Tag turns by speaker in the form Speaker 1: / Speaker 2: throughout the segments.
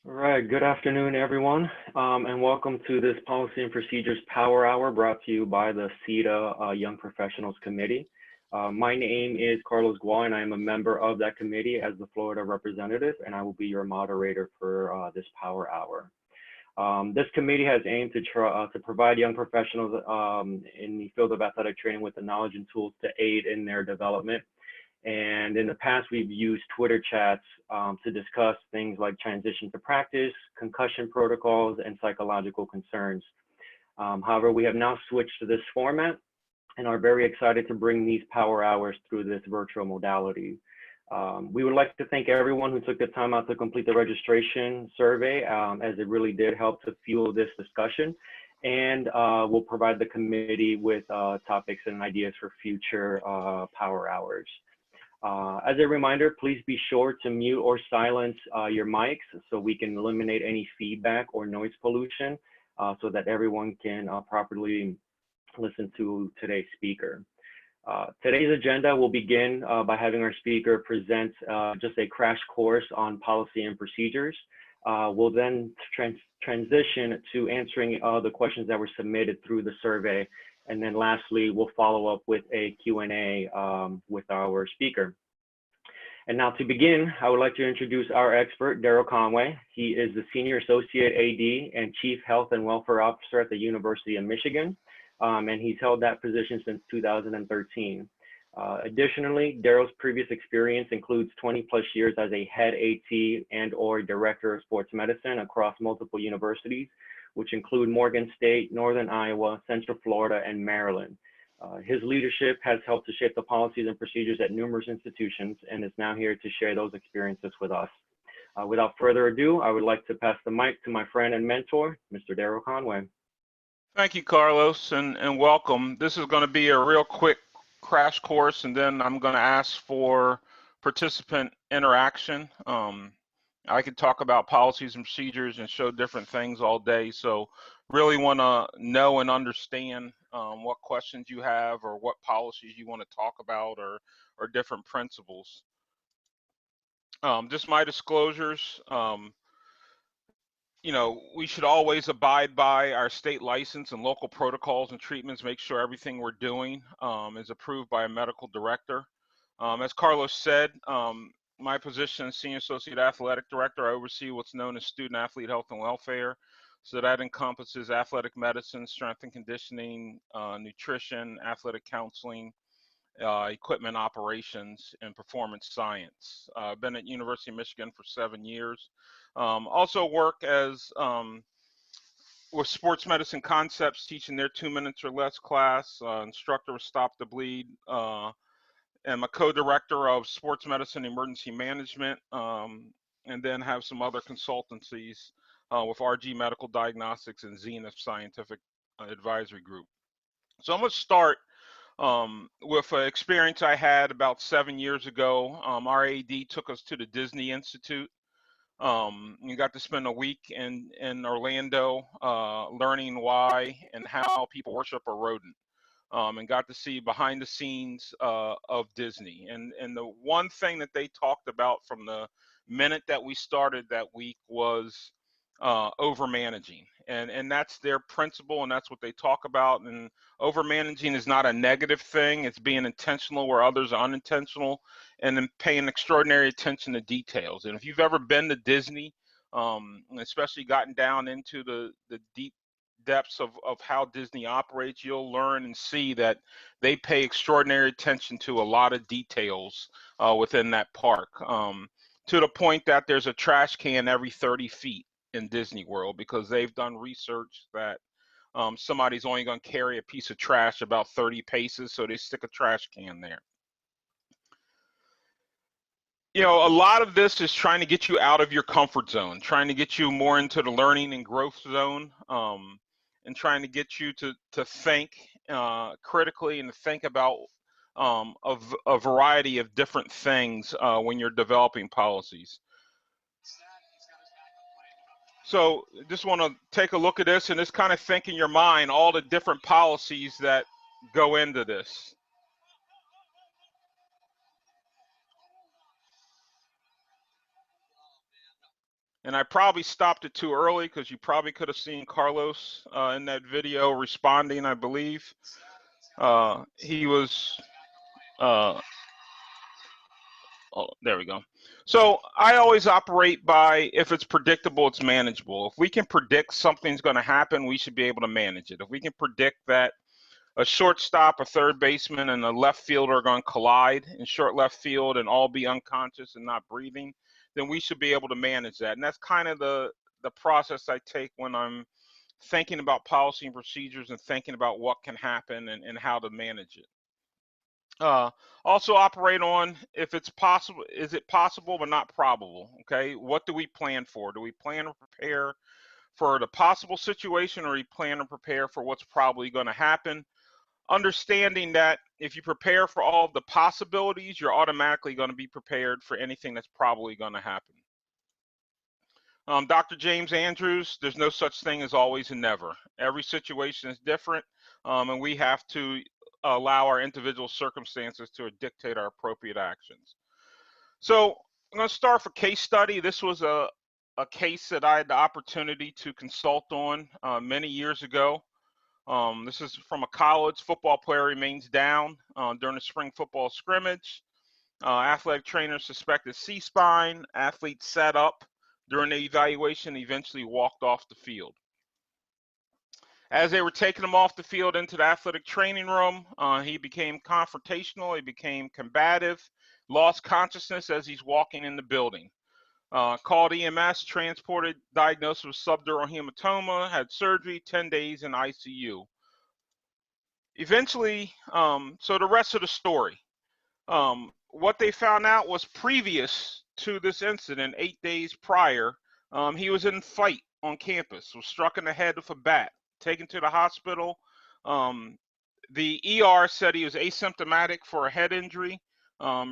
Speaker 1: All right, good afternoon, everyone, and welcome to this Policy and Procedures Power Hour brought to you by the SEATA Young Professionals Committee. My name is Carlos Gual, and I am a member of that committee as the Florida representative, and I will be your moderator for this Power Hour. This committee has aimed to provide young professionals in the field of athletic training with the knowledge and tools to aid in their development. And in the past, we've used Twitter chats to discuss things like transition to practice, concussion protocols, and psychological concerns. However, we have now switched to this format and are very excited to bring these power hours through this virtual modality. We would like to thank everyone who took the time out to complete the registration survey, as it really did help to fuel this discussion. And we'll provide the committee with topics and ideas for future power hours. As a reminder, please be sure to mute or silence your mics so we can eliminate any feedback or noise pollution so that everyone can properly listen to today's speaker. Today's agenda will begin by having our speaker present just a crash course on policy and procedures. We'll then transition to answering the questions that were submitted through the survey. And then lastly, we'll follow up with a Q&A with our speaker. And now to begin, I would like to introduce our expert, Daryl Conway. He is the Senior Associate AD and Chief Health and Welfare Officer at the University of Michigan, and he's held that position since 2013. Additionally, Daryl's previous experience includes 20+ years as a head AT and/or Director of Sports Medicine across multiple universities, which include Morgan State, Northern Iowa, Central Florida, and Maryland. His leadership has helped to shape the policies and procedures at numerous institutions and is now here to share those experiences with us. Without further ado, I would like to pass the mic to my friend and mentor, Mr. Daryl Conway.
Speaker 2: Thank you, Carlos, and welcome. This is going to be a real quick crash course, and then I'm going to ask for participant interaction. I could talk about policies and procedures and show different things all day, so really want to know and understand what questions you have or what policies you want to talk about or different principles. Just my disclosures. You know, we should always abide by our state license and local protocols and treatments, make sure everything we're doing is approved by a medical director. As Carlos said, my position as Senior Associate Athletic Director, I oversee what's known as student athlete health and welfare. So that encompasses athletic medicine, strength and conditioning, nutrition, athletic counseling, equipment operations, and performance science. I've been at University of Michigan for 7 years. Also work as with sports medicine concepts, teaching their 2 minutes or less class, instructor of Stop the Bleed, I'm a co-director of sports medicine emergency management, and then have some other consultancies with RG Medical Diagnostics and Zenith Scientific Advisory Group. So I'm going to start with an experience I had about 7 years ago. Our AD took us to the Disney Institute. We got to spend a week in Orlando learning why and how people worship a rodent. And got to see behind the scenes of Disney. And the one thing that they talked about from the minute that we started that week was over managing. And that's their principle, and that's what they talk about. And over managing is not a negative thing. It's being intentional where others are unintentional, and then paying extraordinary attention to details. And if you've ever been to Disney, especially gotten down into the deep depths of how Disney operates, you'll learn and see that they pay extraordinary attention to a lot of details within that park, to the point that there's a trash can every 30 feet in Disney World, because they've done research that somebody's only going to carry a piece of trash about 30 paces, so they stick a trash can there. You know, a lot of this is trying to get you out of your comfort zone, trying to get you more into the learning and growth zone, and trying to get you to think critically and to think about a variety of different things when you're developing policies. So just want to take a look at this and just kind of think in your mind all the different policies that go into this. And I probably stopped it too early because you probably could have seen Carlos in that video responding, I believe. He was, oh, there we go. So I always operate by, if it's predictable, it's manageable. If we can predict something's going to happen, we should be able to manage it. If we can predict that a shortstop, a third baseman, and a left fielder are going to collide in short left field and all be unconscious and not breathing, then we should be able to manage that. And that's kind of the process I take when I'm thinking about policy and procedures and thinking about what can happen and how to manage it. Also operate on, if it's possible, is it possible but not probable? Okay, what do we plan for? Do we plan to prepare for the possible situation, or we plan to prepare for what's probably going to happen? Understanding that if you prepare for all of the possibilities, you're automatically going to be prepared for anything that's probably going to happen. Dr. James Andrews, there's no such thing as always and never. Every situation is different, and we have to allow our individual circumstances to dictate our appropriate actions. So I'm going to start for case study. This was a case that I had the opportunity to consult on many years ago. This is from a college football player remains down during a spring football scrimmage. Athletic trainer suspected C-spine. Athlete sat up during the evaluation, eventually walked off the field. As they were taking him off the field into the athletic training room, he became confrontational, he became combative, lost consciousness as he's walking in the building. Called EMS, transported, diagnosed with subdural hematoma, had surgery, 10 days in ICU. Eventually, so the rest of the story, what they found out was previous to this incident, 8 days prior, he was in a fight on campus, was struck in the head with a bat, taken to the hospital. The ER said he was asymptomatic for a head injury,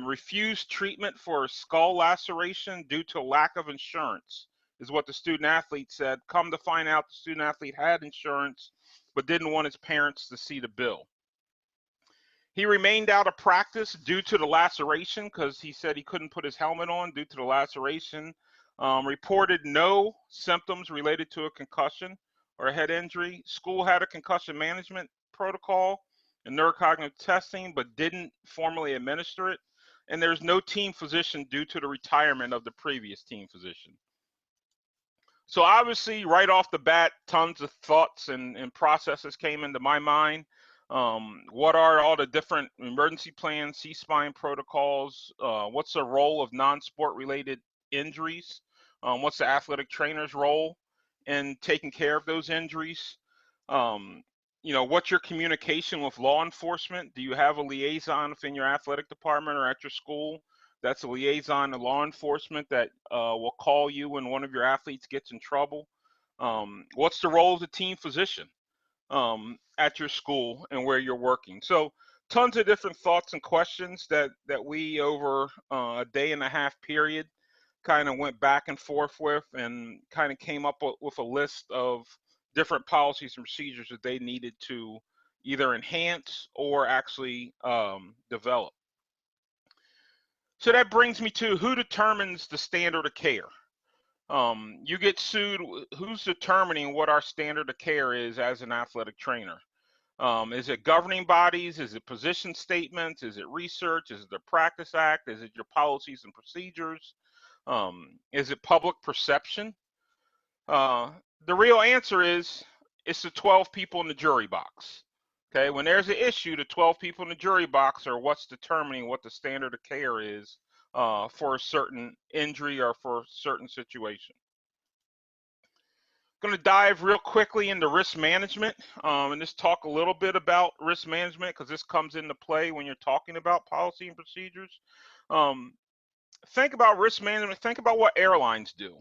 Speaker 2: refused treatment for a skull laceration due to lack of insurance, is what the student athlete said. Come to find out, the student athlete had insurance, but didn't want his parents to see the bill. He remained out of practice due to the laceration because he said he couldn't put his helmet on due to the laceration. Reported no symptoms related to a concussion or a head injury. School had a concussion management protocol and neurocognitive testing, but didn't formally administer it. And there's no team physician due to the retirement of the previous team physician. So obviously, right off the bat, tons of thoughts and processes came into my mind. What are all the different emergency plans, C-spine protocols? What's the role of non-sport related injuries? What's the athletic trainer's role in taking care of those injuries? What's your communication with law enforcement? Do you have a liaison within your athletic department or at your school that's a liaison to law enforcement that will call you when one of your athletes gets in trouble? What's the role of the team physician at your school and where you're working? So tons of different thoughts and questions that we over a day and a half period kind of went back and forth with, and kind of came up with a list of different policies and procedures that they needed to either enhance or actually develop. So that brings me to who determines the standard of care. You get sued, who's determining what our standard of care is as an athletic trainer? Is it governing bodies? Is it position statements? Is it research? Is it the Practice Act? Is it your policies and procedures? Is it public perception? The real answer is it's the 12 people in the jury box. Okay, when there's an issue, the 12 people in the jury box are what's determining what the standard of care is for a certain injury or for a certain situation. Going to dive real quickly into risk management and just talk a little bit about risk management, because this comes into play when you're talking about policy and procedures. Think about risk management. Think about what airlines do.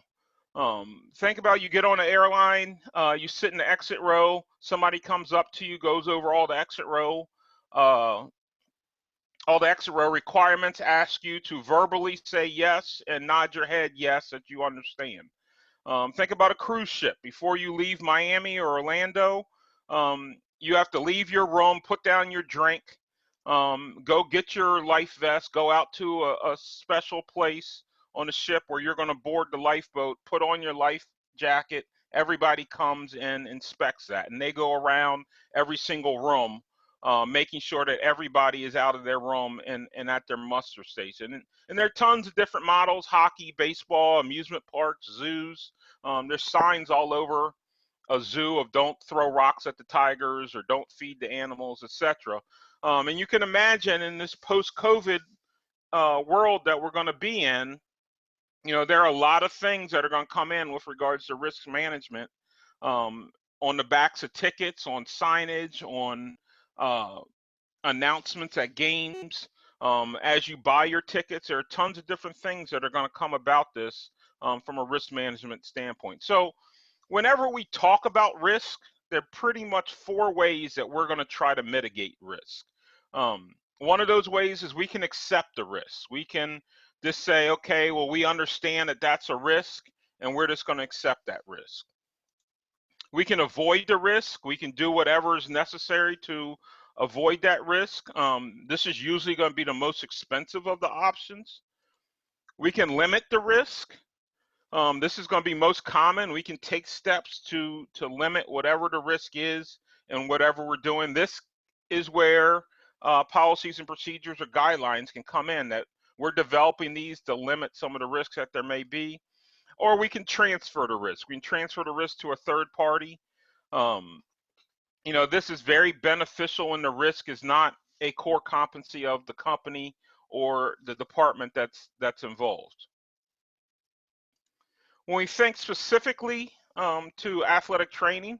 Speaker 2: Think about, you get on an airline, you sit in the exit row, somebody comes up to you, goes over all the exit row requirements, ask you to verbally say yes and nod your head yes that you understand. Think about a cruise ship. Before you leave Miami or Orlando, you have to leave your room, put down your drink, go get your life vest, go out to a special place on a ship where you're going to board the lifeboat, put on your life jacket. Everybody comes and inspects that, and they go around every single room, making sure that everybody is out of their room and at their muster station. And there are tons of different models: hockey, baseball, amusement parks, zoos. There's signs all over a zoo of don't throw rocks at the tigers or don't feed the animals, etc. And you can imagine in this post-COVID world that we're going to be in, there are a lot of things that are going to come in with regards to risk management, on the backs of tickets, on signage, on announcements at games. As you buy your tickets, there are tons of different things that are going to come about this from a risk management standpoint. So whenever we talk about risk, there are pretty much 4 ways that we're going to try to mitigate risk. One of those ways is we can accept the risk. We can just say, okay, well, we understand that that's a risk, and we're just going to accept that risk. We can avoid the risk. We can do whatever is necessary to avoid that risk. This is usually going to be the most expensive of the options. We can limit the risk. This is going to be most common. We can take steps to limit whatever the risk is and whatever we're doing. This is where policies and procedures or guidelines can come in, that we're developing these to limit some of the risks that there may be. Or we can transfer the risk. We can transfer the risk to a third party. This is very beneficial when the risk is not a core competency of the company or the department that's involved. When we think specifically to athletic training,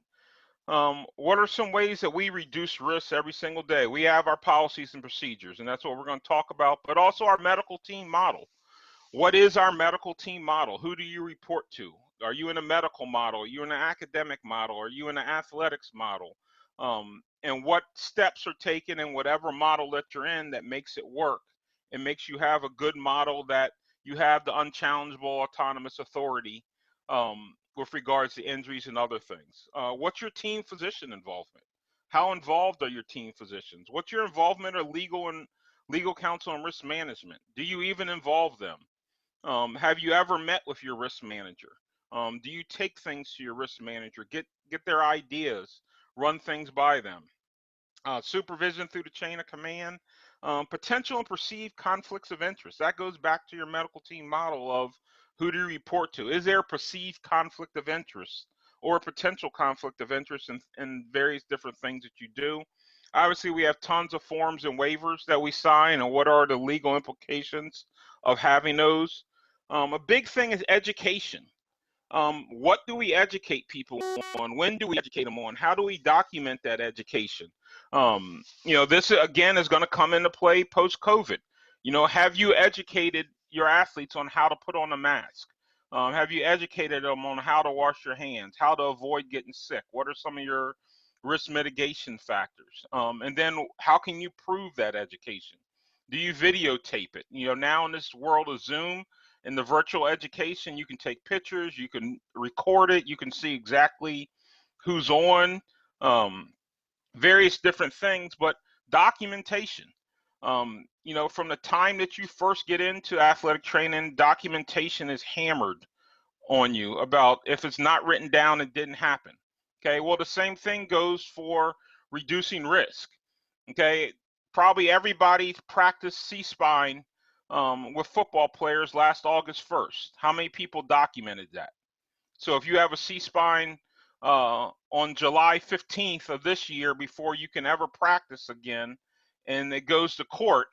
Speaker 2: what are some ways that we reduce risks every single day? We have our policies and procedures, and that's what we're going to talk about, but also our medical team model. What is our medical team model? Who do you report to? Are you in a medical model? Are you in an academic model? Are you in an athletics model? And what steps are taken in whatever model that you're in that makes it work and makes you have a good model, that you have the unchallengeable autonomous authority with regards to injuries and other things. What's your team physician involvement? How involved are your team physicians? What's your involvement of legal counsel and risk management? Do you even involve them? Have you ever met with your risk manager? Do you take things to your risk manager, get their ideas, run things by them? Supervision through the chain of command, potential and perceived conflicts of interest. That goes back to your medical team model of who do you report to? Is there a perceived conflict of interest or a potential conflict of interest in various different things that you do? Obviously, we have tons of forms and waivers that we sign, and what are the legal implications of having those? A big thing is education. What do we educate people on? When do we educate them on? How do we document that education? This again is going to come into play post-COVID. Have you educated your athletes on how to put on a mask? Have you educated them on how to wash your hands, how to avoid getting sick? What are some of your risk mitigation factors? And then how can you prove that education? Do you videotape it? Now in this world of Zoom, in the virtual education, you can take pictures, you can record it, you can see exactly who's on, various different things, but documentation. From the time that you first get into athletic training, documentation is hammered on you about if it's not written down, it didn't happen. Okay, well, the same thing goes for reducing risk. Okay, probably everybody practiced C-spine with football players last August 1st. How many people documented that? So if you have a C-spine on July 15th of this year before you can ever practice again, and it goes to court,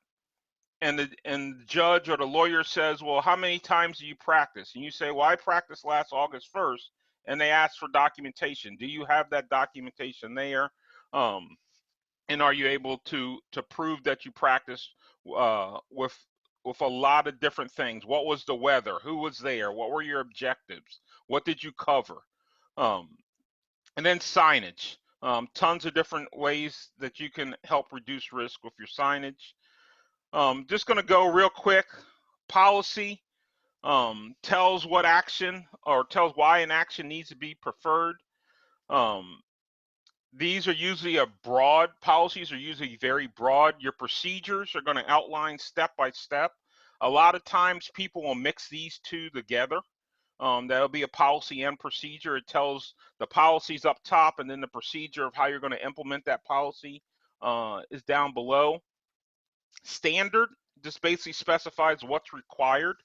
Speaker 2: and the judge or the lawyer says, well, how many times do you practice? And you say, well, I practiced last August 1st, and they ask for documentation. Do you have that documentation there? And are you able to prove that you practiced with a lot of different things? What was the weather? Who was there? What were your objectives? What did you cover? And then signage. Tons of different ways that you can help reduce risk with your signage. Just going to go real quick. Policy tells what action or tells why an action needs to be preferred. These are usually policies are usually very broad. Your procedures are going to outline step by step A lot of times people will mix these two together. That'll be a policy and procedure. It tells the policies up top, and then the procedure of how you're going to implement that policy is down below. Standard just basically specifies what's required.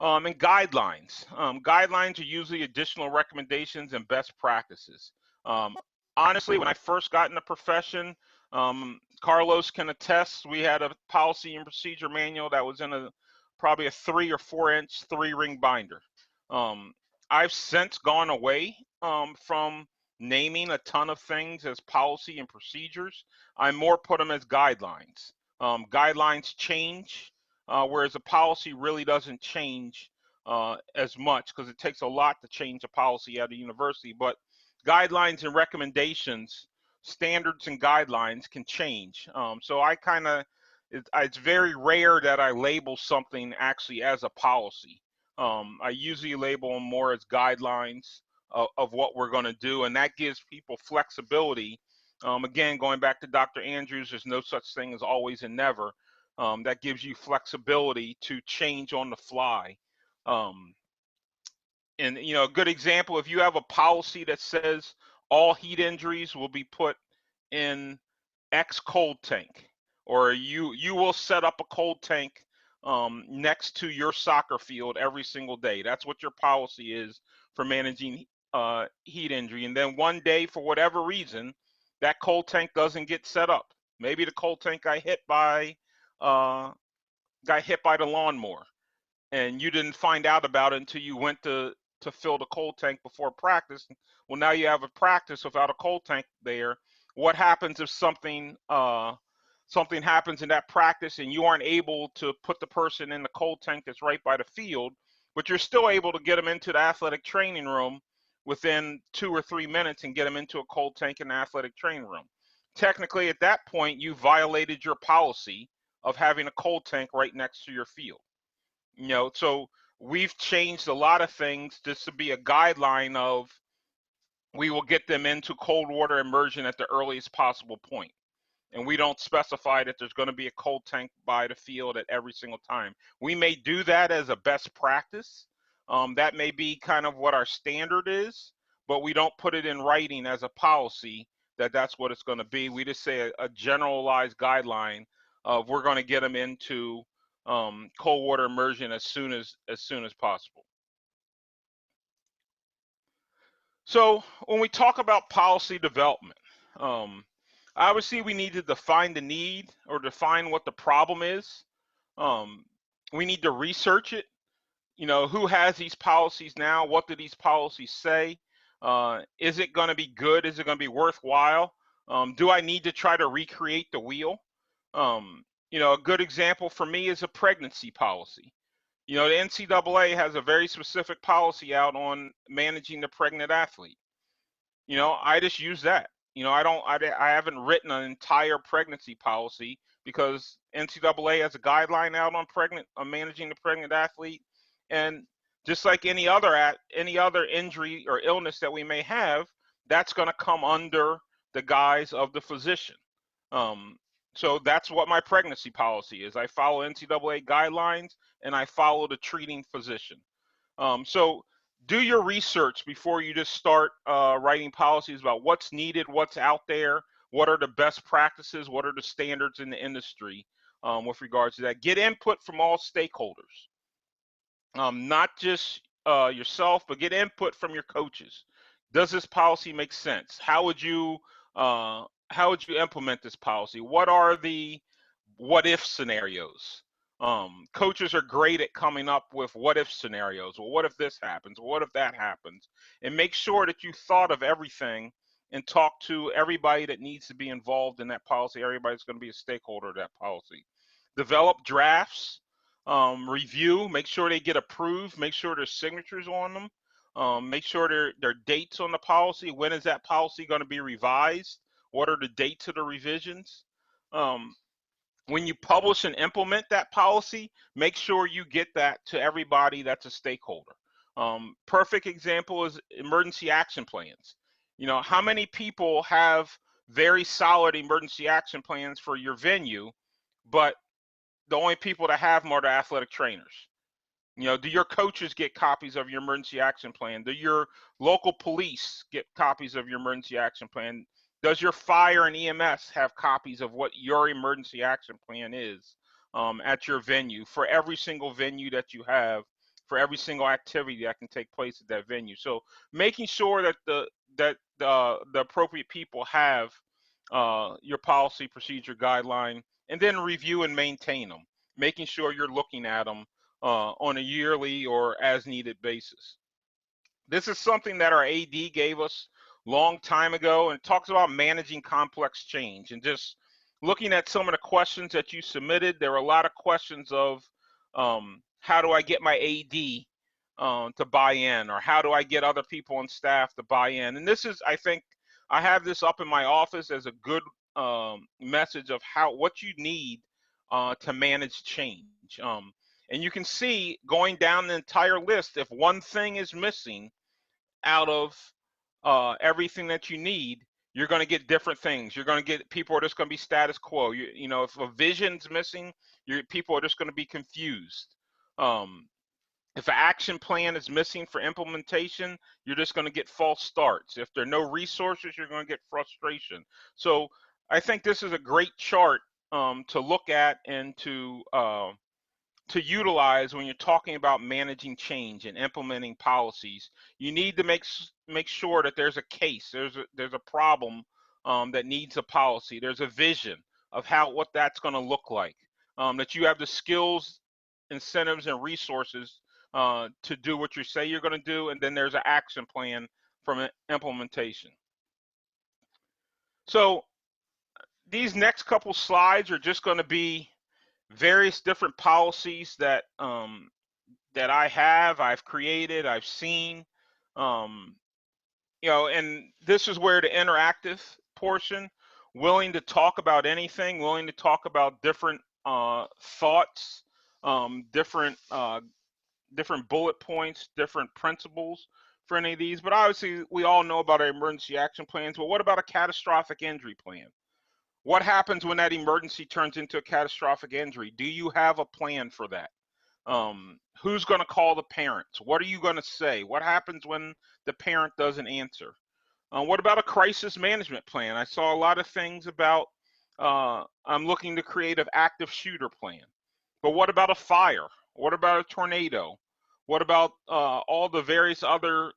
Speaker 2: And guidelines. Guidelines are usually additional recommendations and best practices. Honestly, when I first got in the profession, Carlos can attest, we had a policy and procedure manual that was in probably a 3 or 4 inch 3-ring binder. I've since gone away from naming a ton of things as policy and procedures. I more put them as guidelines. Guidelines change, whereas a policy really doesn't change as much, because it takes a lot to change a policy at a university. But guidelines and recommendations, standards and guidelines can change. So I kind of, it's very rare that I label something actually as a policy. I usually label them more as guidelines of what we're going to do, and that gives people flexibility. Again, going back to Dr. Andrews, there's no such thing as always and never. That gives you flexibility to change on the fly. And a good example, if you have a policy that says all heat injuries will be put in X cold tank, or you will set up a cold tank next to your soccer field every single day. That's what your policy is for managing heat injury. And then one day, for whatever reason, that cold tank doesn't get set up. Maybe the cold tank got hit by the lawnmower, and you didn't find out about it until you went to fill the cold tank before practice. Well, now you have a practice without a cold tank there. What happens if something happens in that practice and you aren't able to put the person in the cold tank that's right by the field, but you're still able to get them into the athletic training room within 2 or 3 minutes and get them into a cold tank in the athletic training room? Technically, at that point, you violated your policy of having a cold tank right next to your field. So we've changed a lot of things just to be a guideline of, we will get them into cold water immersion at the earliest possible point. And we don't specify that there's going to be a cold tank by the field at every single time. We may do that as a best practice. That may be kind of what our standard is, but we don't put it in writing as a policy that that's what it's going to be. We just say a generalized guideline of, we're going to get them into cold water immersion as soon as possible. So when we talk about policy development, obviously we need to define the need, or define what the problem is. We need to research it. Who has these policies now? What do these policies say? Is it going to be good? Is it going to be worthwhile? Do I need to try to recreate the wheel? A good example for me is a pregnancy policy. The NCAA has a very specific policy out on managing the pregnant athlete. I just use that. I haven't written an entire pregnancy policy, because NCAA has a guideline out on managing the pregnant athlete. And just like any other injury or illness that we may have, that's going to come under the guise of the physician. So that's what my pregnancy policy is. I follow NCAA guidelines, and I follow the treating physician. So do your research before you just start writing policies about what's needed, what's out there, what are the best practices, what are the standards in the industry with regards to that. Get input from all stakeholders, not just yourself, but get input from your coaches. Does this policy make sense? How would you implement this policy? What are the what if scenarios? Coaches are great at coming up with what if scenarios. Well, what if this happens? What if that happens? And make sure that you thought of everything and talk to everybody that needs to be involved in that policy. Everybody's going to be a stakeholder of that policy. Develop drafts, review, make sure they get approved, make sure there's signatures on them, make sure there are dates on the policy. When is that policy going to be revised? What are the dates of the revisions? When you publish and implement that policy, make sure you get that to everybody that's a stakeholder. Perfect example is emergency action plans. How many people have very solid emergency action plans for your venue, but the only people that have them are the athletic trainers? You know, do your coaches get copies of your emergency action plan? Do your local police get copies of your emergency action plan? Does your fire and EMS have copies of what your emergency action plan is at your venue, for every single venue that you have, for every single activity that can take place at that venue? So making sure that the appropriate people have your policy, procedure, guideline, and then review and maintain them, making sure you're looking at them on a yearly or as needed basis. This is something that our AD gave us long time ago, and it talks about managing complex change. And just looking at some of the questions that you submitted, there were a lot of questions of how do I get my AD to buy in, or how do I get other people on staff to buy in? And this is, I think, I have this up in my office as a good message of what you need to manage change. And you can see, going down the entire list, if one thing is missing out of everything that you need, you're going to get different things. You're going to get, people are just going to be status quo. You know, if a vision's missing, people are just going to be confused. If an action plan is missing for implementation, you're just going to get false starts. If there are no resources, you're going to get frustration. So I think this is a great chart to look at and to utilize when you're talking about managing change and implementing policies. You need to make sure that there's a case, there's a problem that needs a policy, there's a vision of what that's going to look like, that you have the skills, incentives, and resources to do what you say you're going to do, and then there's an action plan from implementation. So these next couple slides are just going to be various different policies that that I've created, I've seen, you know, and this is where the interactive portion, willing to talk about anything, willing to talk about different thoughts, different bullet points, different principles for any of these. But obviously, we all know about our emergency action plans. But what about a catastrophic injury plan? What happens when that emergency turns into a catastrophic injury? Do you have a plan for that? Who's going to call the parents? What are you going to say? What happens when the parent doesn't answer? What about a crisis management plan? I saw a lot of things about, I'm looking to create an active shooter plan. But what about a fire? What about a tornado? What about all the various other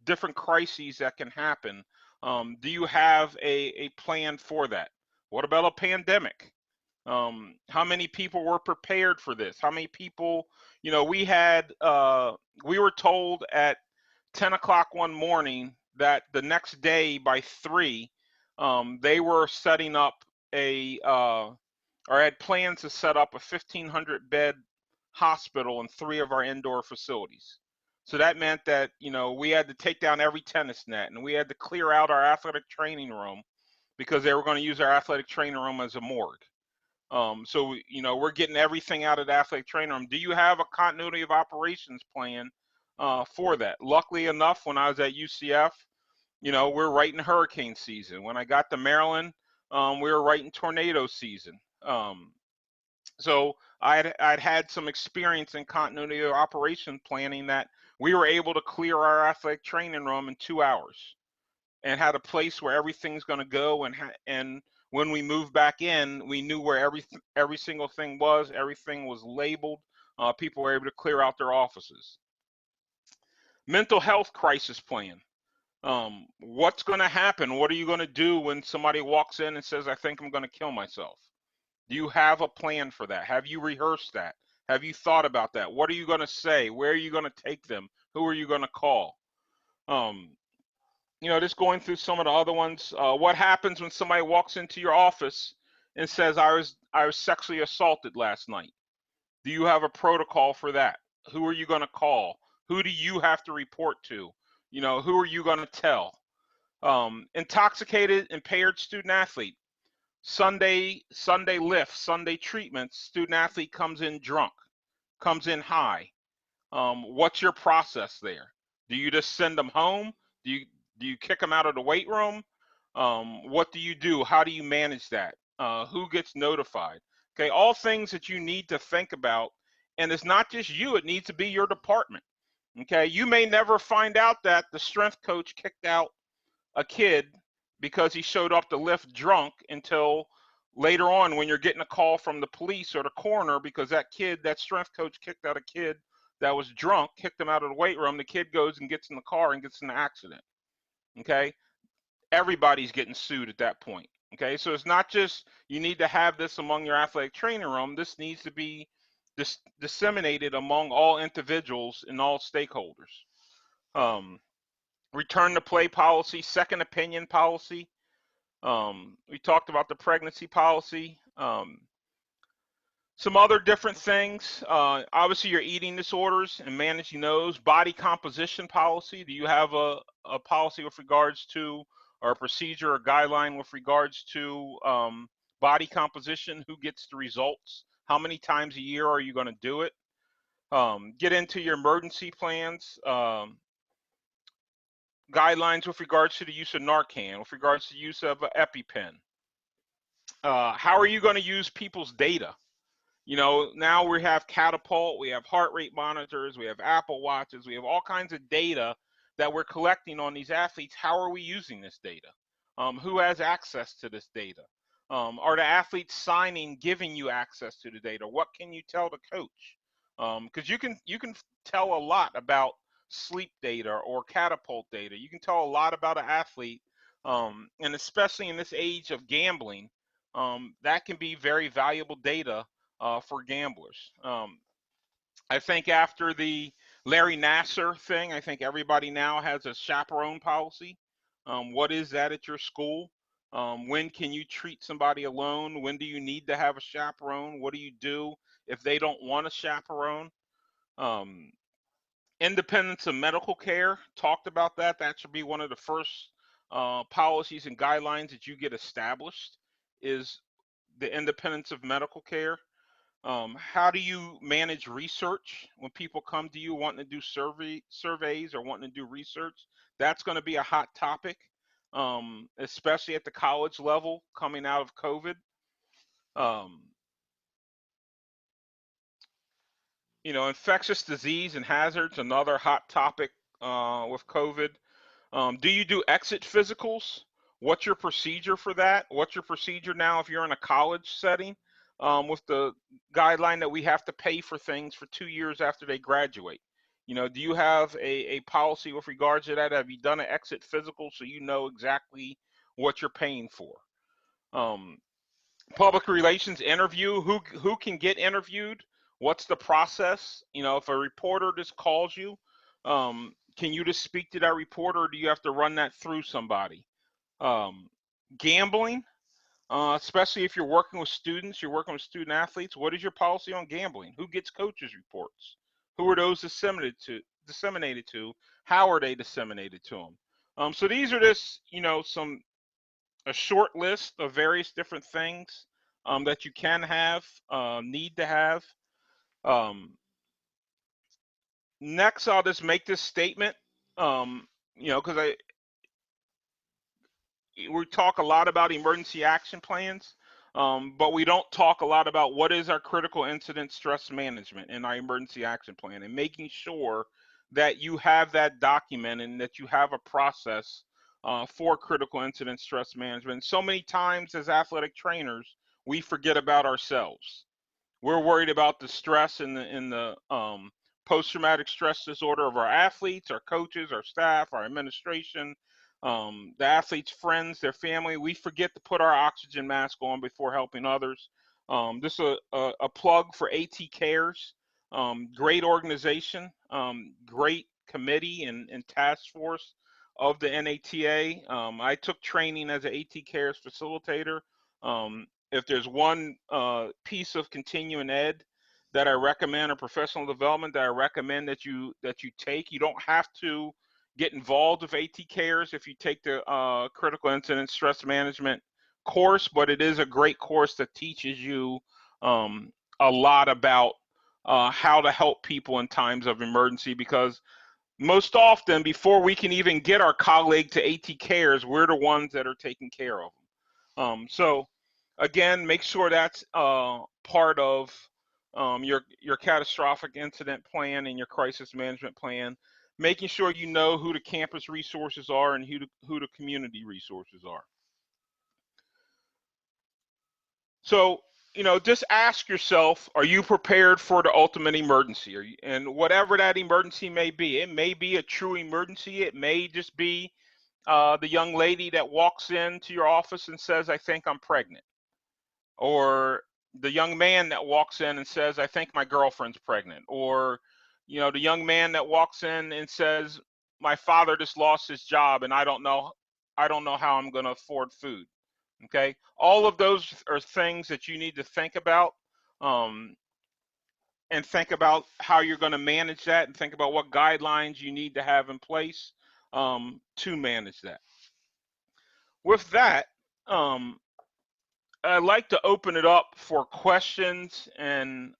Speaker 2: different crises that can happen? Do you have a plan for that? What about a pandemic? How many people were prepared for this? How many people, you know, we were told at 10 o'clock one morning that the next day by 3, they were setting up or had plans to set up a 1,500 bed hospital in 3 of our indoor facilities. So that meant that, you know, we had to take down every tennis net, and we had to clear out our athletic training room because they were going to use our athletic training room as a morgue. So, you know, we're getting everything out of the athletic training room. Do you have a continuity of operations plan for that? Luckily enough, when I was at UCF, you know, we're right in hurricane season. When I got to Maryland, we were right in tornado season. So I'd had some experience in continuity of operation planning, that we were able to clear our athletic training room in 2 hours and had a place where everything's going to go. And when we moved back in, we knew where every single thing was. Everything was labeled. People were able to clear out their offices. Mental health crisis plan. What's going to happen? What are you going to do when somebody walks in and says, I think I'm going to kill myself? Do you have a plan for that? Have you rehearsed that? Have you thought about that? What are you going to say? Where are you going to take them? Who are you going to call? You know, just going through some of the other ones. What happens when somebody walks into your office and says, I was sexually assaulted last night? Do you have a protocol for that? Who are you going to call? Who do you have to report to? You know, who are you going to tell? Intoxicated, impaired student athlete. Sunday lift, Sunday treatments, student athlete comes in drunk, comes in high. What's your process there? Do you just send them home? Do you kick them out of the weight room? What do you do? How do you manage that? Who gets notified? Okay, all things that you need to think about. And it's not just you, it needs to be your department. Okay, you may never find out that the strength coach kicked out a kid because he showed up to lift drunk until later on when you're getting a call from the police or the coroner because that strength coach kicked out a kid that was drunk, kicked him out of the weight room. The kid goes and gets in the car and gets in an accident. Okay, everybody's getting sued at that point. Okay, so it's not just you need to have this among your athletic training room. This needs to be disseminated among all individuals and all stakeholders. Return to play policy, second opinion policy. We talked about the pregnancy policy. Some other different things. Obviously, your eating disorders and managing those. Body composition policy. Do you have a policy with regards to, or a procedure or guideline with regards to body composition? Who gets the results? How many times a year are you going to do it? Get into your emergency plans. Guidelines with regards to the use of Narcan, with regards to the use of EpiPen. How are you going to use people's data? You know, now we have Catapult, we have heart rate monitors, we have Apple Watches, we have all kinds of data that we're collecting on these athletes. How are we using this data? Who has access to this data? Are the athletes signing, giving you access to the data? What can you tell the coach? Because you can tell a lot about sleep data or Catapult data. You can tell a lot about an athlete, and especially in this age of gambling, that can be very valuable data for gamblers. I think after the Larry Nassar thing, I think everybody now has a chaperone policy. What is that at your school? When can you treat somebody alone? When do you need to have a chaperone? What do you do if they don't want a chaperone? Independence of medical care, talked about that. That should be one of the first policies and guidelines that you get established, is the independence of medical care. How do you manage research when people come to you wanting to do surveys or wanting to do research? That's going to be a hot topic, especially at the college level coming out of COVID. You know, infectious disease and hazards, another hot topic with COVID. Do you do exit physicals? What's your procedure for that? What's your procedure now if you're in a college setting with the guideline that we have to pay for things for 2 years after they graduate? You know, do you have a policy with regards to that? Have you done an exit physical so you know exactly what you're paying for? Public relations interview, who can get interviewed? What's the process? You know, if a reporter just calls you, can you just speak to that reporter, or do you have to run that through somebody? Gambling, especially if you're working with students, you're working with student athletes, what is your policy on gambling? Who gets coaches reports? Who are those disseminated to? How are they disseminated to them? So these are just, you know, a short list of various different things that you can have, need to have. Next, I'll just make this statement, you know, because we talk a lot about emergency action plans, but we don't talk a lot about what is our critical incident stress management in our emergency action plan, and making sure that you have that documented and that you have a process for critical incident stress management. So many times as athletic trainers, we forget about ourselves. We're worried about the stress and the post-traumatic stress disorder of our athletes, our coaches, our staff, our administration, the athletes' friends, their family. We forget to put our oxygen mask on before helping others. This is a plug for AT Cares. Great organization, great committee and task force of the NATA. I took training as an AT Cares facilitator. If there's one piece of continuing ed that I recommend, or professional development that I recommend that you take, you don't have to get involved with AT Cares if you take the critical incident stress management course, but it is a great course that teaches you a lot about how to help people in times of emergency, because most often before we can even get our colleague to AT Cares, we're the ones that are taking care of them. So Again, make sure that's part of your catastrophic incident plan and your crisis management plan. Making sure you know who the campus resources are and who the community resources are. So, just ask yourself, are you prepared for the ultimate emergency? And whatever that emergency may be, it may be a true emergency. It may just be the young lady that walks into your office and says, I think I'm pregnant. Or the young man that walks in and says, I think my girlfriend's pregnant. Or, the young man that walks in and says, my father just lost his job and I don't know how I'm going to afford food. Okay, all of those are things that you need to think about, and think about how you're going to manage that, and think about what guidelines you need to have in place to manage that. With that, I'd like to open it up for questions and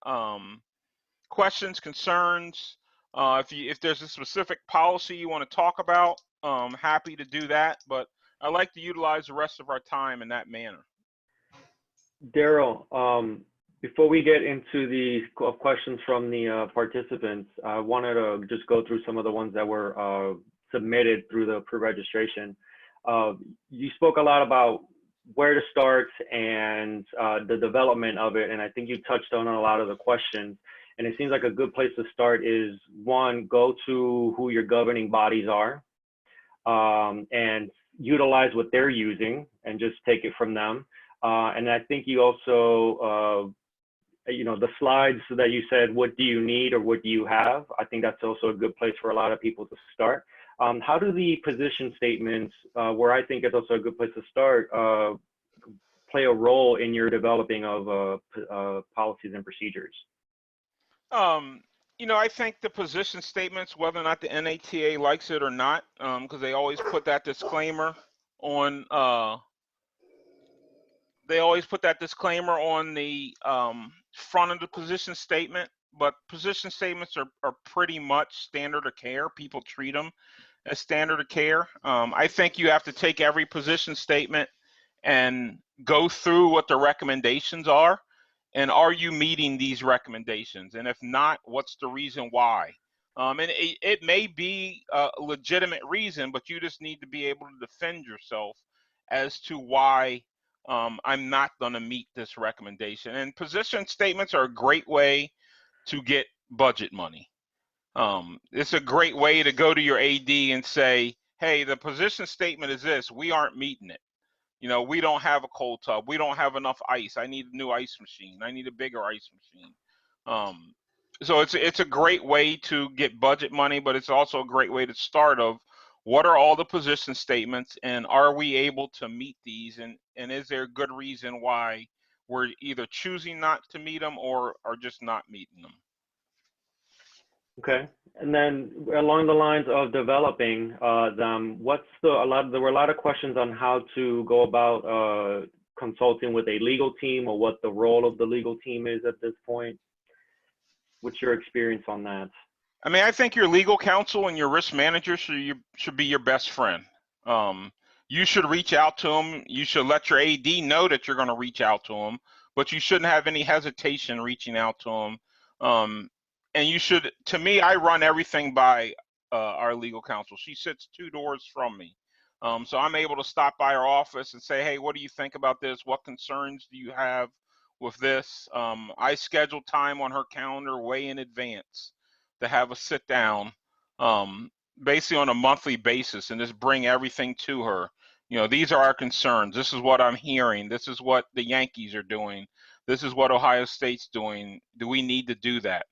Speaker 2: concerns. If there's a specific policy you want to talk about, happy to do that. But I like to utilize the rest of our time in that manner.
Speaker 1: Daryl, before we get into the questions from the participants, I wanted to just go through some of the ones that were submitted through the pre-registration. You spoke a lot about where to start and the development of it, and I think you touched on a lot of the questions. And it seems like a good place to start is, one, go to who your governing bodies are, and utilize what they're using and just take it from them. And I think you also, the slides that you said, what do you need or what do you have? I think that's also a good place for a lot of people to start. How do the position statements, where I think it's also a good place to start, play a role in your developing of policies and procedures?
Speaker 2: I think the position statements, whether or not the NATA likes it or not, because they always put that disclaimer on the front of the position statement. But position statements are pretty much standard of care. People treat them as standard of care. I think you have to take every position statement and go through what the recommendations are. And are you meeting these recommendations? And if not, what's the reason why? And it may be a legitimate reason, but you just need to be able to defend yourself as to why I'm not going to meet this recommendation. And position statements are a great way to get budget money. It's a great way to go to your AD and say, hey, the position statement is this, we aren't meeting it. We don't have a cold tub. We don't have enough ice. I need a new ice machine. I need a bigger ice machine. So it's a great way to get budget money, but it's also a great way to start of what are all the position statements and are we able to meet these? And is there a good reason why we're either choosing not to meet them or are just not meeting them?
Speaker 1: Okay, and then along the lines of developing them, there were a lot of questions on how to go about consulting with a legal team or what the role of the legal team is at this point. What's your experience on that?
Speaker 2: I mean, I think your legal counsel and your risk manager should be your best friend. You should reach out to them. You should let your AD know that you're going to reach out to them, but you shouldn't have any hesitation reaching out to them. And you should, to me, I run everything by our legal counsel. She sits 2 doors from me. So I'm able to stop by her office and say, hey, what do you think about this? What concerns do you have with this? I schedule time on her calendar way in advance to have a sit down, basically on a monthly basis, and just bring everything to her. These are our concerns. This is what I'm hearing. This is what the Yankees are doing. This is what Ohio State's doing. Do we need to do that?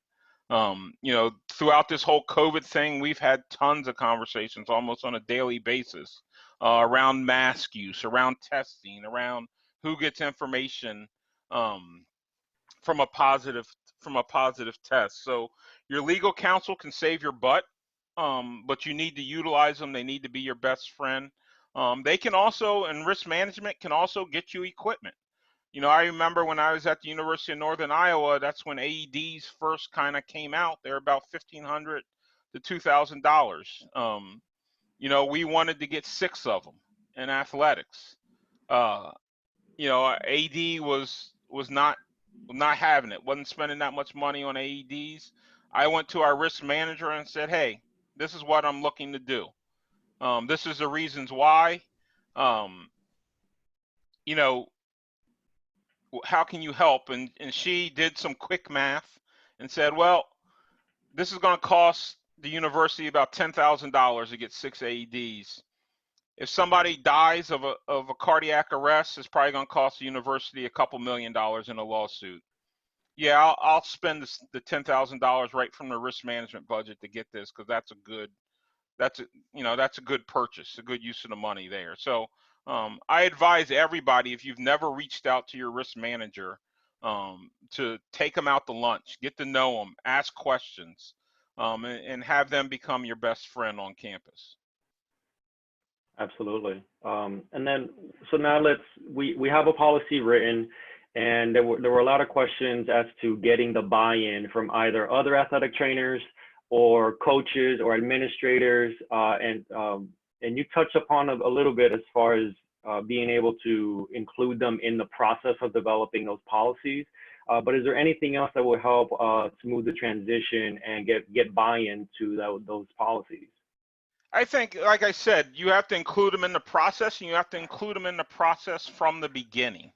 Speaker 2: Throughout this whole COVID thing, we've had tons of conversations almost on a daily basis around mask use, around testing, around who gets information from a positive test. So your legal counsel can save your butt, but you need to utilize them. They need to be your best friend. They can also, and risk management can also get you equipment. I remember when I was at the University of Northern Iowa, that's when AEDs first kind of came out. They're about $1,500 to $2,000. We wanted to get 6 of them in athletics. AD was not having it, wasn't spending that much money on AEDs. I went to our risk manager and said, hey, this is what I'm looking to do. This is the reasons why. Um, you know, how can you help? And she did some quick math and said, well, this is going to cost the university about $10,000 to get 6 AEDs. If somebody dies of a cardiac arrest, it's probably going to cost the university a couple $1,000,000 in a lawsuit. Yeah, I'll spend the $10,000 right from the risk management budget to get this, because that's a good purchase, a good use of the money there. So I advise everybody, if you've never reached out to your risk manager, to take them out to lunch, get to know them, ask questions, and have them become your best friend on campus.
Speaker 1: Absolutely. And then, so now we have a policy written, and there were a lot of questions as to getting the buy-in from either other athletic trainers or coaches or administrators, and you touched upon a little bit as far as being able to include them in the process of developing those policies. But is there anything else that will help smooth the transition and get buy-in to those policies?
Speaker 2: I think, like I said, you have to include them in the process, and you have to include them in the process from the beginning.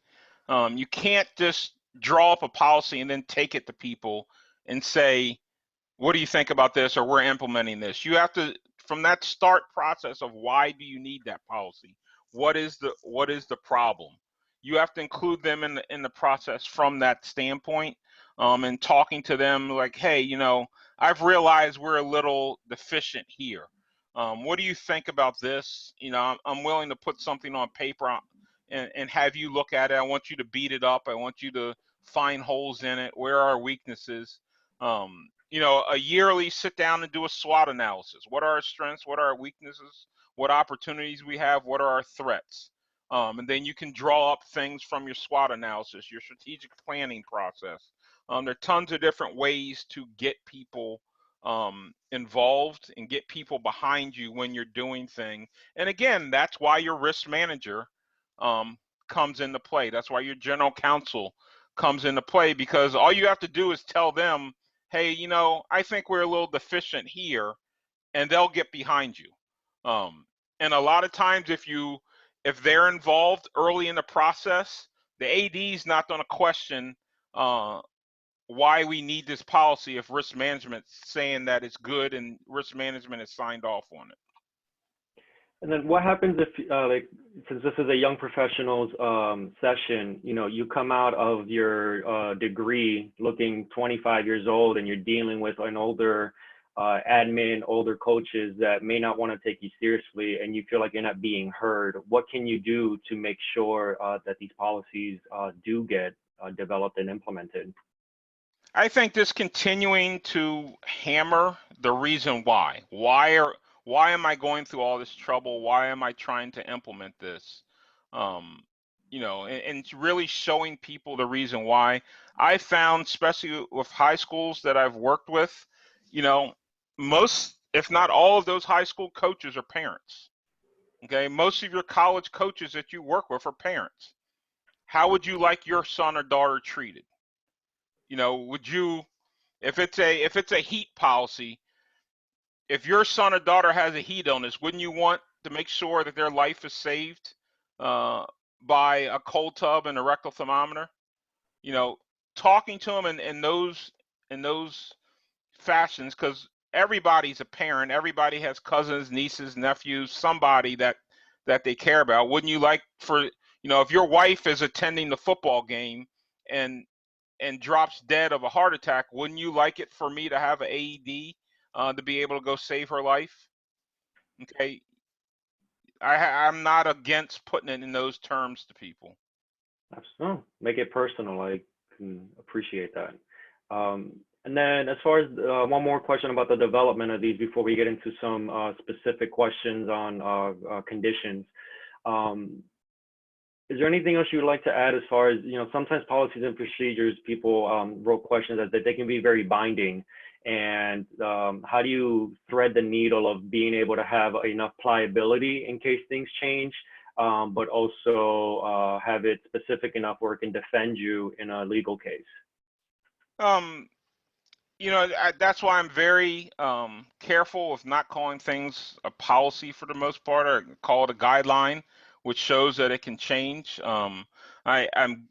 Speaker 2: You can't just draw up a policy and then take it to people and say, what do you think about this, or we're implementing this. You have to, from that start process of why do you need that policy? What is the problem? You have to include them in the process from that standpoint, and talking to them like, hey, I've realized we're a little deficient here. What do you think about this? I'm willing to put something on paper and have you look at it. I want you to beat it up. I want you to find holes in it. Where are our weaknesses? A yearly sit down and do a SWOT analysis. What are our strengths? What are our weaknesses? What opportunities we have? What are our threats? And then you can draw up things from your SWOT analysis, your strategic planning process. There are tons of different ways to get people involved and get people behind you when you're doing things. And again, that's why your risk manager comes into play. That's why your general counsel comes into play, because all you have to do is tell them, hey, I think we're a little deficient here, and they'll get behind you. And a lot of times, if they're involved early in the process, the AD is not going to question why we need this policy if risk management's saying that it's good and risk management has signed off on it.
Speaker 1: And then what happens if, since this is a young professionals session, you come out of your degree looking 25 years old, and you're dealing with an older admin, older coaches that may not want to take you seriously, and you feel like you're not being heard. What can you do to make sure that these policies do get developed and implemented?
Speaker 2: I think just continuing to hammer the reason why. Why am I going through all this trouble? Why am I trying to implement this? And really showing people the reason why. I found, especially with high schools that I've worked with, most, if not all of those high school coaches are parents. Okay, most of your college coaches that you work with are parents. How would you like your son or daughter treated? Would you, if it's a heat policy, if your son or daughter has a heat illness, wouldn't you want to make sure that their life is saved by a cold tub and a rectal thermometer? Talking to them in those fashions, because everybody's a parent. Everybody has cousins, nieces, nephews, somebody that they care about. Wouldn't you like for, if your wife is attending the football game and drops dead of a heart attack, wouldn't you like it for me to have an AED to be able to go save her life? Okay, I'm not against putting it in those terms to people.
Speaker 1: Absolutely. Make it personal. I can appreciate that. And then as far as one more question about the development of these before we get into some specific questions on conditions. Is there anything else you would like to add as far as, sometimes policies and procedures, people wrote questions that they can be very binding. And how do you thread the needle of being able to have enough pliability in case things change, but also have it specific enough where it can defend you in a legal case?
Speaker 2: Um, that's why I'm very careful of not calling things a policy for the most part, or call it a guideline, which shows that it can change. I'm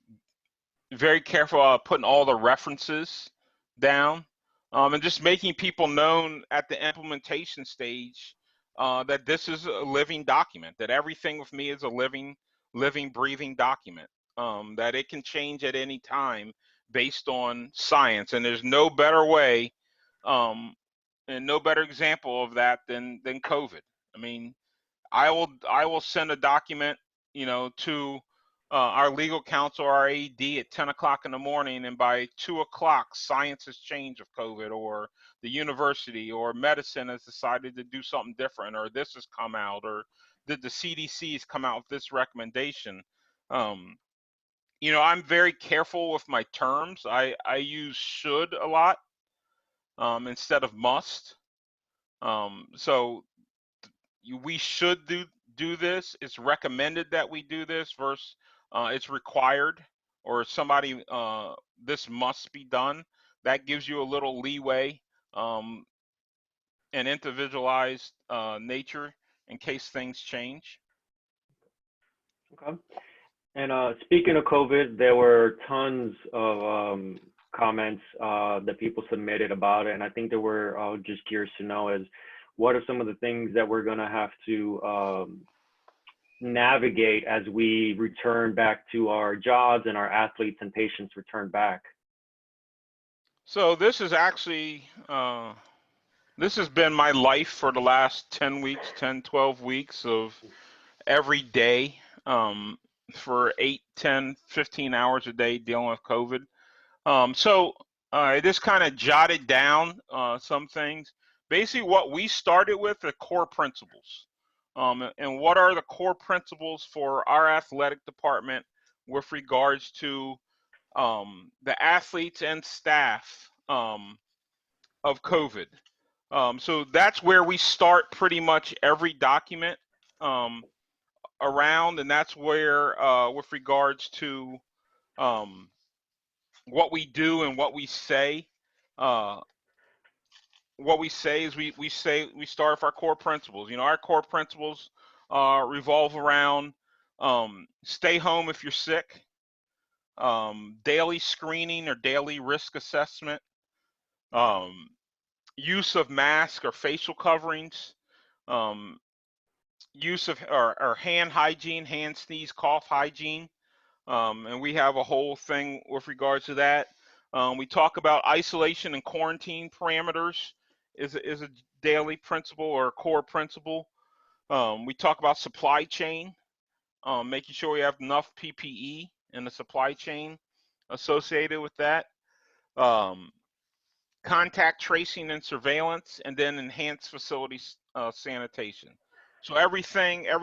Speaker 2: very careful putting all the references down, and just making people known at the implementation stage that this is a living document, that everything with me is a living, breathing document, that it can change at any time based on science. And there's no better way and no better example of that than COVID. I mean, I will send a document, to our legal counsel, our AED, at 10 o'clock in the morning, and by 2 o'clock, science has changed of COVID, or the university or medicine has decided to do something different, or this has come out, or did the CDC's come out with this recommendation. I'm very careful with my terms. I use should a lot instead of must. So we should do this. It's recommended that we do this versus it's required, or somebody this must be done. That gives you a little leeway and individualized nature in case things change.
Speaker 1: Okay. And speaking of COVID, there were tons of comments that people submitted about it, and I think that we're just curious to know is what are some of the things that we're going to have to navigate as we return back to our jobs and our athletes and patients return back?
Speaker 2: So this is actually this has been my life for the last 10 weeks, 10, 12 weeks of every day for 8, 10, 15 hours a day dealing with COVID. So I just kind of jotted down some things. Basically, what we started with are core principles. And what are the core principles for our athletic department with regards to the athletes and staff of COVID? So that's where we start pretty much every document around, and that's where, with regards to what we do and what we say. What we say is we start with our core principles. Our core principles revolve around stay home if you're sick, daily screening or daily risk assessment, use of masks or facial coverings, use of or hand hygiene, hand, sneeze, cough hygiene. And we have a whole thing with regards to that. We talk about isolation and quarantine parameters is a daily principle or a core principle. We talk about supply chain, making sure we have enough PPE in the supply chain associated with that. Contact tracing and surveillance, and then enhanced facility sanitation. So every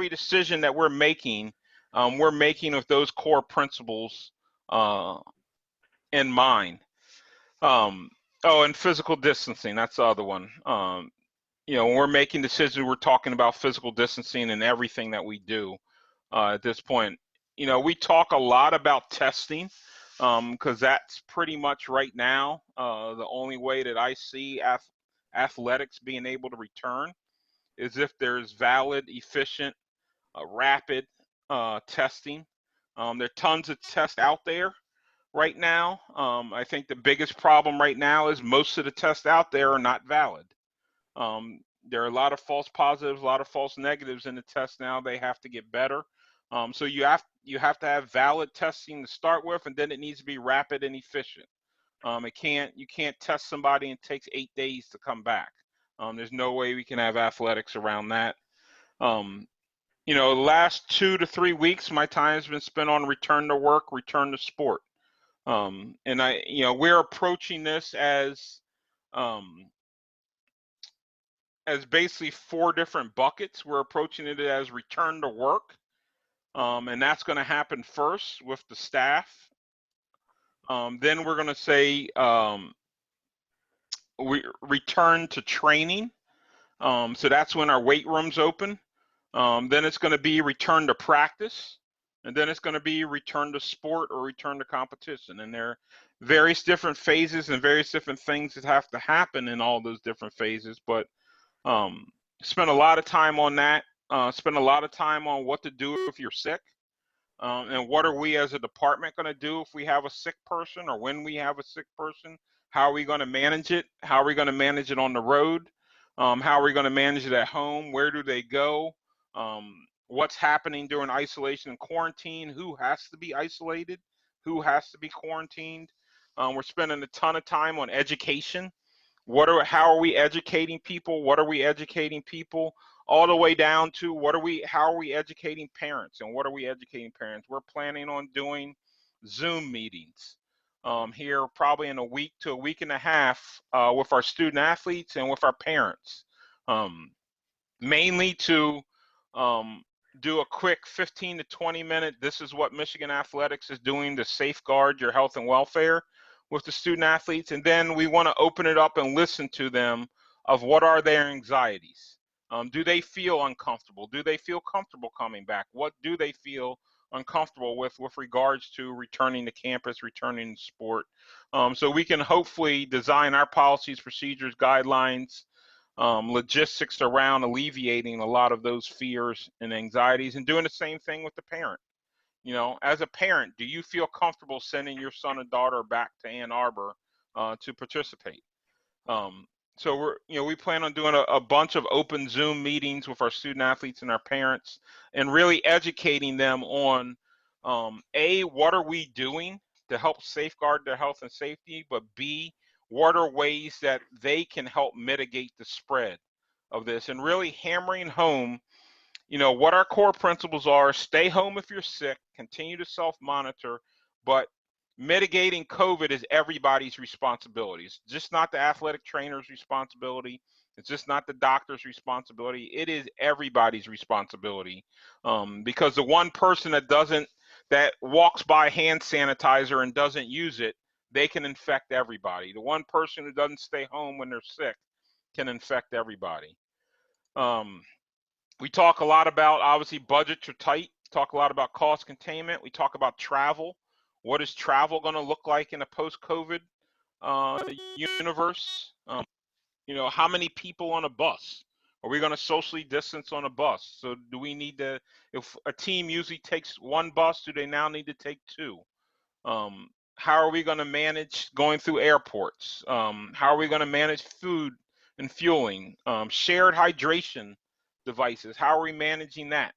Speaker 2: decision that we're making with those core principles in mind. And physical distancing, that's the other one. When we're making decisions, we're talking about physical distancing in everything that we do at this point. We talk a lot about testing because that's pretty much right now the only way that I see athletics being able to return is if there's valid, efficient, rapid testing. There are tons of tests out there right now. I think the biggest problem right now is most of the tests out there are not valid. There are a lot of false positives, a lot of false negatives in the test now. They have to get better. So you have to have valid testing to start with, and then it needs to be rapid and efficient. You can't test somebody and it takes 8 days to come back. There's no way we can have athletics around that. The last 2 to 3 weeks, my time has been spent on return to work, return to sport. And we're approaching this as basically 4 different buckets. We're approaching it as return to work, and that's going to happen first with the staff. Then we're going to say we return to training. So that's when our weight rooms open. Then it's going to be return to practice, and then it's going to be return to sport or return to competition. And there are various different phases and various different things that have to happen in all those different phases. But spend a lot of time on that. Spend a lot of time on what to do if you're sick. And what are we as a department going to do if we have a sick person, or when we have a sick person? How are we going to manage it? How are we going to manage it on the road? How are we going to manage it at home? Where do they go? What's happening during isolation and quarantine? Who has to be isolated? Who has to be quarantined? We're spending a ton of time on education. How are we educating people? What are we educating people? All the way down to how are we educating parents, and what are we educating parents? We're planning on doing Zoom meetings here probably in a week to a week and a half with our student athletes and with our parents, mainly to do a quick 15 to 20 minute, this is what Michigan Athletics is doing to safeguard your health and welfare with the student athletes. And then we want to open it up and listen to them of what are their anxieties. Do they feel uncomfortable? Do they feel comfortable coming back? What do they feel uncomfortable with regards to returning to campus, returning to sport? So we can hopefully design our policies, procedures, guidelines, logistics around alleviating a lot of those fears and anxieties, and doing the same thing with the parent. You know, as a parent, do you feel comfortable sending your son or daughter back to Ann Arbor to participate? So we plan on doing a bunch of open Zoom meetings with our student athletes and our parents, and really educating them on what are we doing to help safeguard their health and safety, but B, what are ways that they can help mitigate the spread of this, and really hammering home, what our core principles are. Stay home if you're sick, continue to self-monitor, but mitigating COVID is everybody's responsibility. It's just not the athletic trainer's responsibility. It's just not the doctor's responsibility. It is everybody's responsibility, because the one person that walks by hand sanitizer and doesn't use it, they can infect everybody. The one person who doesn't stay home when they're sick can infect everybody. We talk a lot about, obviously, budgets are tight. Talk a lot about cost containment. We talk about travel. What is travel going to look like in a post-COVID universe? How many people on a bus? Are we going to socially distance on a bus? So do we need to, if a team usually takes one bus, do they now need to take two? How are we going to manage going through airports? How are we going to manage food and fueling? Shared hydration devices, how are we managing that?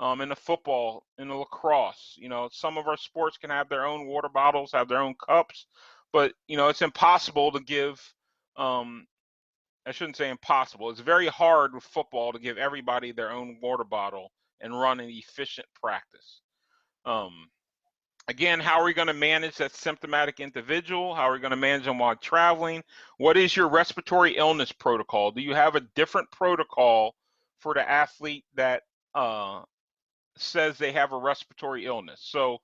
Speaker 2: In the football, in the lacrosse, some of our sports can have their own water bottles, have their own cups, but it's impossible to give, I shouldn't say impossible, it's very hard with football to give everybody their own water bottle and run an efficient practice. Again, how are we going to manage that symptomatic individual? How are we going to manage them while traveling? What is your respiratory illness protocol? Do you have a different protocol for the athlete that says they have a respiratory illness? So,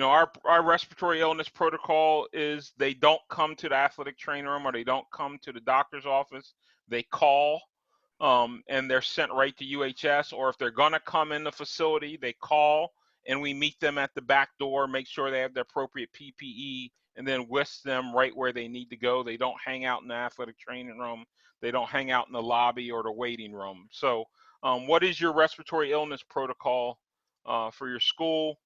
Speaker 2: our respiratory illness protocol is they don't come to the athletic training room, or they don't come to the doctor's office. They call, and they're sent right to UHS, or if they're going to come in the facility, they call and we meet them at the back door, make sure they have the appropriate PPE, and then whisk them right where they need to go. They don't hang out in the athletic training room. They don't hang out in the lobby or the waiting room. So what is your respiratory illness protocol for your school?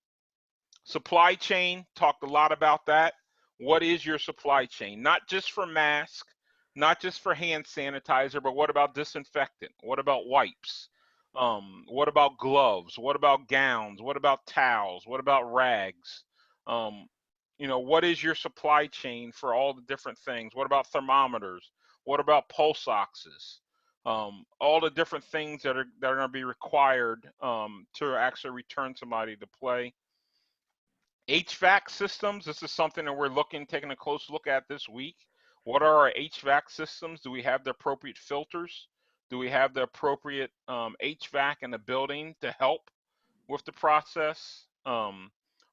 Speaker 2: Supply chain, talked a lot about that. What is your supply chain? Not just for masks, not just for hand sanitizer, but what about disinfectant? What about wipes? What about gloves? What about gowns? What about towels? What about rags? What is your supply chain for all the different things? What about thermometers? What about pulse oxes? All the different things that are going to be required to actually return somebody to play. HVAC systems, this is something that we're taking a close look at this week. What are our HVAC systems? Do we have the appropriate filters? Do we have the appropriate HVAC in the building to help with the process?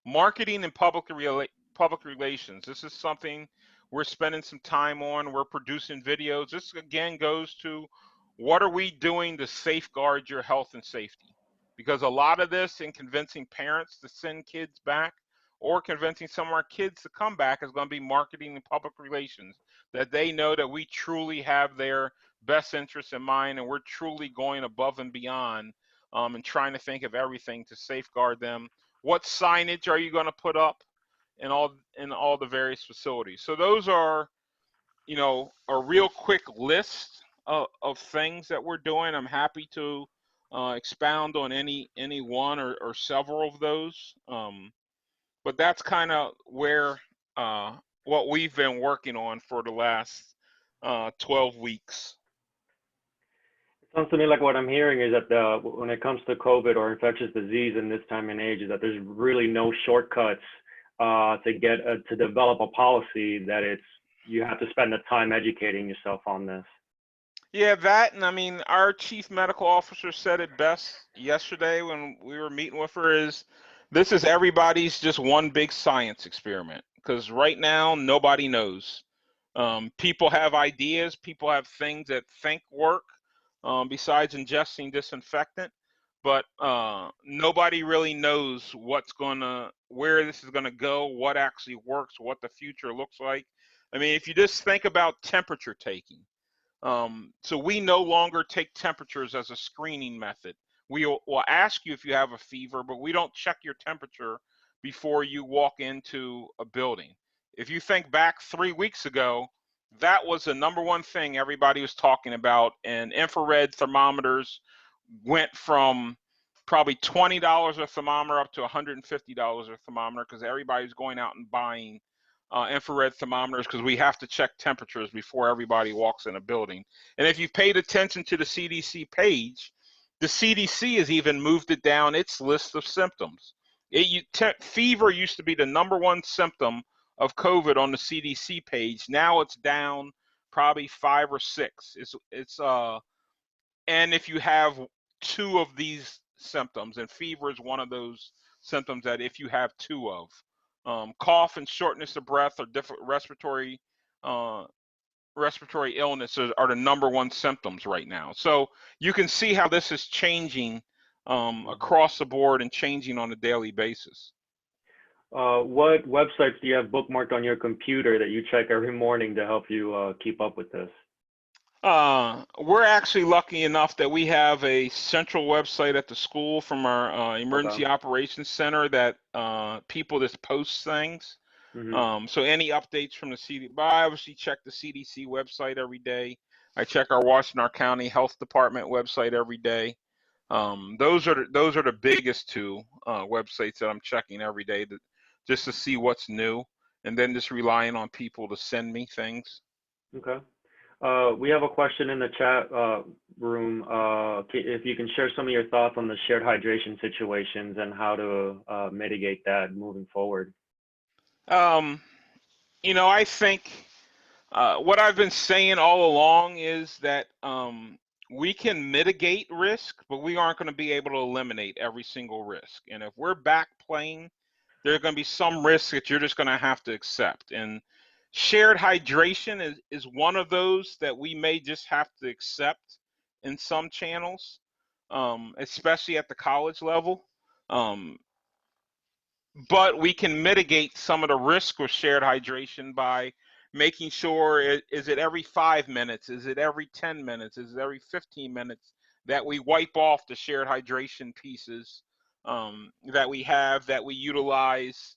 Speaker 2: Marketing and public relations. This is something we're spending some time on. We're producing videos. This again goes to what are we doing to safeguard your health and safety? Because a lot of this in convincing parents to send kids back or convincing some of our kids to come back is going to be marketing and public relations, that they know that we truly have their best interests in mind and we're truly going above and beyond and trying to think of everything to safeguard them. What signage are you going to put up in all the various facilities? So those are, a real quick list of things that we're doing. I'm happy to expound on any one or several of those. But that's kind of where what we've been working on for the last 12 weeks.
Speaker 1: Sounds to me like what I'm hearing is that when it comes to COVID or infectious disease in this time and age, is that there's really no shortcuts to develop a policy that you have to spend the time educating yourself on this.
Speaker 2: Yeah, that, and I mean, our chief medical officer said it best yesterday when we were meeting with her, is this is everybody's just one big science experiment, because right now nobody knows. People have ideas, people have things that think work, besides ingesting disinfectant, but nobody really knows where this is gonna go, what actually works, what the future looks like. I mean, if you just think about temperature taking. So we no longer take temperatures as a screening method. We will ask you if you have a fever, but we don't check your temperature before you walk into a building. If you think back 3 weeks ago, that was the number one thing everybody was talking about, and infrared thermometers went from probably $20 a thermometer up to $150 a thermometer, because everybody's going out and buying infrared thermometers, because we have to check temperatures before everybody walks in a building. And if you've paid attention to the CDC page, the CDC has even moved it down its list of symptoms. Fever used to be the number one symptom of COVID on the CDC page. Now it's down probably 5 or 6. And if you have two of these symptoms, and fever is one of those symptoms that if you have two of, cough and shortness of breath or different uh, respiratory illnesses are the number one symptoms right now. So you can see how this is changing across the board and changing on a daily basis.
Speaker 1: What websites do you have bookmarked on your computer that you check every morning to help you keep up with this?
Speaker 2: We're actually lucky enough that we have a central website at the school from our emergency
Speaker 1: Okay.
Speaker 2: operations center that people just post things.
Speaker 1: Mm-hmm.
Speaker 2: So any updates from the CDC, but I obviously check the CDC website every day. I check our Washington County Health Department website every day. Those are the biggest two websites that I'm checking every day, just to see what's new, and then just relying on people to send me things.
Speaker 1: Okay. We have a question in the chat room. If you can share some of your thoughts on the shared hydration situations and how to mitigate that moving forward.
Speaker 2: Um, I think what I've been saying all along is that we can mitigate risk, but we aren't going to be able to eliminate every single risk. And if we're back playing, there are going to be some risks that you're just going to have to accept. And shared hydration is one of those that we may just have to accept in some channels, especially at the college level. Um, but we can mitigate some of the risk with shared hydration by making sure is it every 5 minutes, is it every 10 minutes, is it every 15 minutes that we wipe off the shared hydration pieces that we utilize,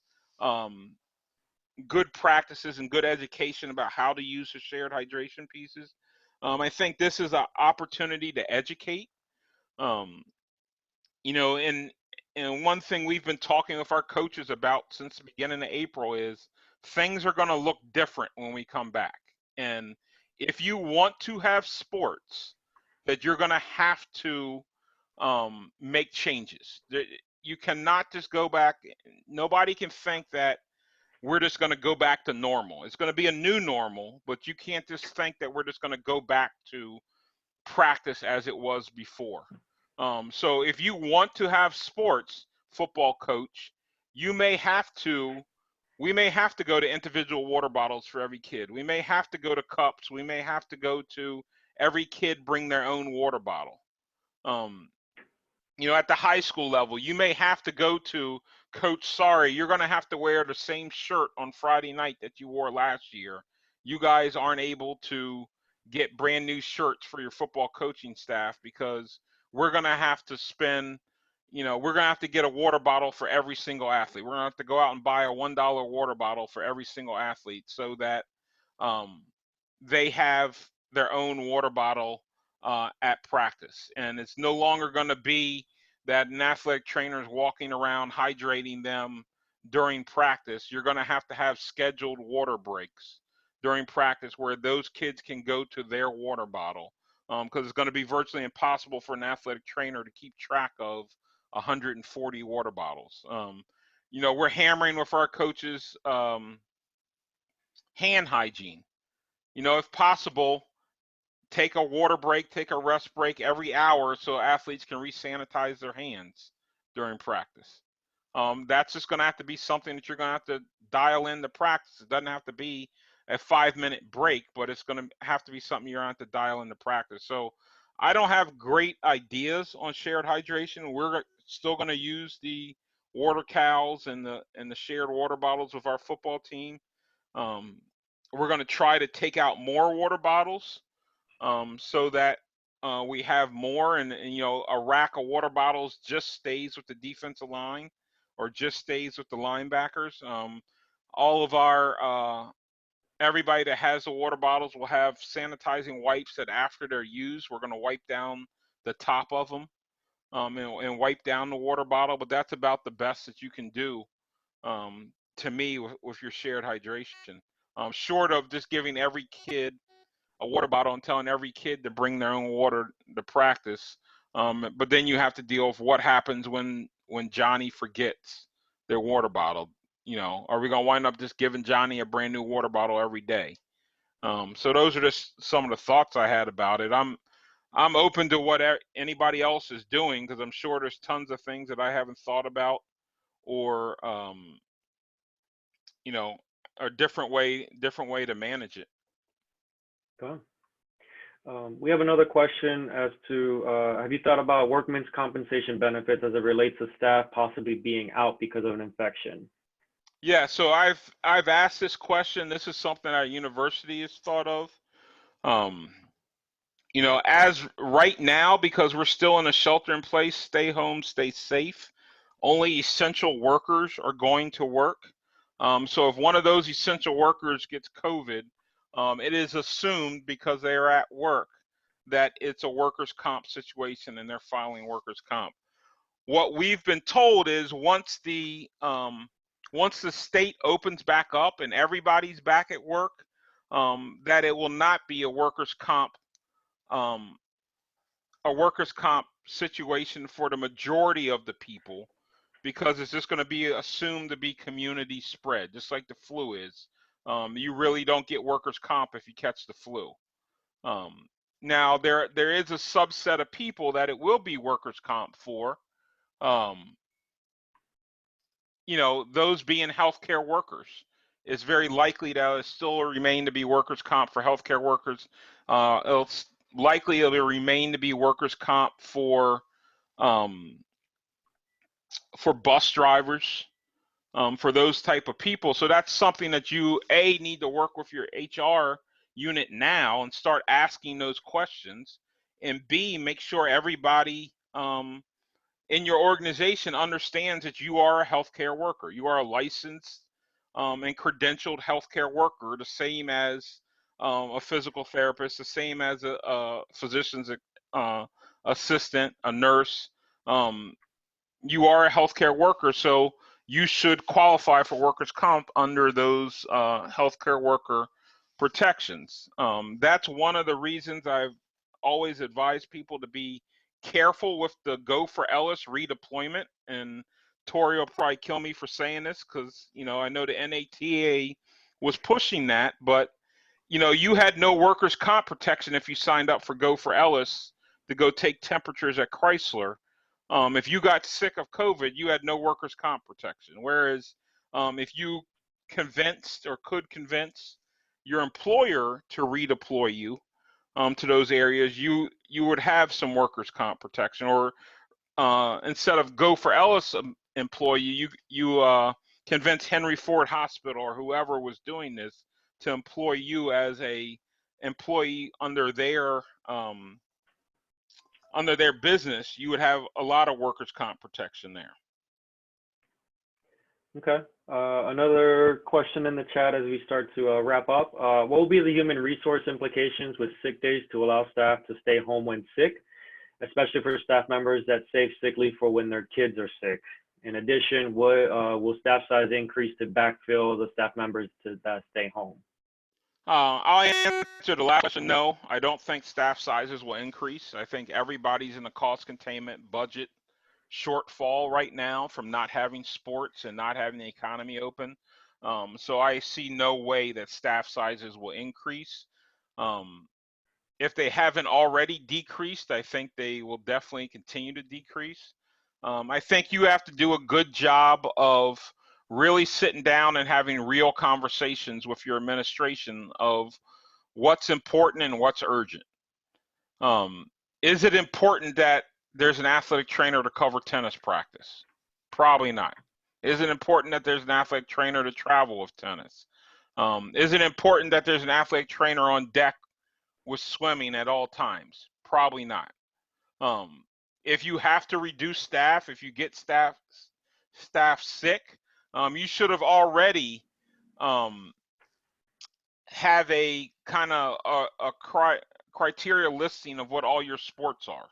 Speaker 2: good practices and good education about how to use the shared hydration pieces. I think this is an opportunity to educate. Um, and one thing we've been talking with our coaches about since the beginning of April is things are going to look different when we come back. And if you want to have sports, that you're going to have to make changes. You cannot just go back. Nobody can think that we're just going to go back to normal. It's going to be a new normal, but you can't just think that we're just going to go back to practice as it was before. So if you want to have sports, football coach, we may have to go to individual water bottles for every kid. We may have to go to cups. We may have to go to every kid bring their own water bottle. At the high school level, you may have to go to coach, sorry, you're going to have to wear the same shirt on Friday night that you wore last year. You guys aren't able to get brand new shirts for your football coaching staff because we're going to have to spend, we're going to have to get a water bottle for every single athlete. We're going to have to go out and buy a $1 water bottle for every single athlete so that they have their own water bottle at practice. And it's no longer going to be that an athletic trainer is walking around hydrating them during practice. You're going to have scheduled water breaks during practice where those kids can go to their water bottle, because it's going to be virtually impossible for an athletic trainer to keep track of 140 water bottles. We're hammering with our coaches hand hygiene. If possible, take a water break, take a rest break every hour so athletes can re-sanitize their hands during practice. That's just going to have to be something that you're going to have to dial into practice. It doesn't have to be a 5-minute break, but it's going to have to be something you're going to have to dial into practice. So I don't have great ideas on shared hydration. We're still going to use the water cows and the shared water bottles with our football team. We're going to try to take out more water bottles so that we have more, and a rack of water bottles just stays with the defensive line or just stays with the linebackers. All of our everybody that has the water bottles will have sanitizing wipes that after they're used, we're going to wipe down the top of them and wipe down the water bottle. But that's about the best that you can do, to me, with your shared hydration. Short of just giving every kid a water bottle and telling every kid to bring their own water to practice. But then you have to deal with what happens when Johnny forgets their water bottle. Are we going to wind up just giving Johnny a brand new water bottle every day? So those are just some of the thoughts I had about it. I'm open to what anybody else is doing, because I'm sure there's tons of things that I haven't thought about, or a different way to manage it.
Speaker 1: Okay. We have another question as to, have you thought about workmen's compensation benefits as it relates to staff possibly being out because of an infection?
Speaker 2: Yeah, so I've asked this question. This is something our university has thought of. As right now, because we're still in a shelter in place, stay home, stay safe, only essential workers are going to work. So if one of those essential workers gets COVID, it is assumed, because they are at work, that it's a workers' comp situation and they're filing workers' comp. What we've been told is once the state opens back up and everybody's back at work, that it will not be a workers' comp situation for the majority of the people, because it's just going to be assumed to be community spread, just like the flu is. You really don't get workers' comp if you catch the flu. Now there is a subset of people that it will be workers' comp for. Those being healthcare workers. It's very likely that it still remain to be workers' comp for healthcare workers. It'll remain to be workers' comp for bus drivers, for those type of people. So that's something that you need to work with your HR unit now and start asking those questions, and B, make sure everybody in your organization understands that you are a healthcare worker. You are a licensed and credentialed healthcare worker, the same as a physical therapist, the same as a physician's assistant, a nurse. You are a healthcare worker, so you should qualify for workers' comp under those healthcare worker protections. That's one of the reasons I've always advised people to be careful with the Go for Ellis redeployment. And Tori will probably kill me for saying this, because I know the NATA was pushing that, but you had no workers' comp protection if you signed up for Go for Ellis to go take temperatures at Chrysler. If you got sick of COVID, you had no workers' comp protection. Whereas if you convinced or could convince your employer to redeploy you, to those areas, you would have some workers' comp protection, or instead of go for Ellis employee, you convince Henry Ford Hospital or whoever was doing this to employ you as a employee under their business. You would have a lot of workers' comp protection there.
Speaker 1: Okay. Another question in the chat as we start to wrap up. What will be the human resource implications with sick days to allow staff to stay home when sick, especially for staff members that save sick leave for when their kids are sick? In addition, will staff size increase to backfill the staff members that stay home?
Speaker 2: I'll answer the last question. No, I don't think staff sizes will increase. I think everybody's in a cost containment budget shortfall right now from not having sports and not having the economy open. So I see no way that staff sizes will increase. If they haven't already decreased, I think they will definitely continue to decrease. I think you have to do a good job of really sitting down and having real conversations with your administration of what's important and what's urgent. Is it important that there's an athletic trainer to cover tennis practice? Probably not. Is it important that there's an athletic trainer to travel with tennis? Is it important that there's an athletic trainer on deck with swimming at all times? Probably not. If you have to reduce staff, if you get staff sick, you should have already have a kind of a criteria listing of what all your sports are,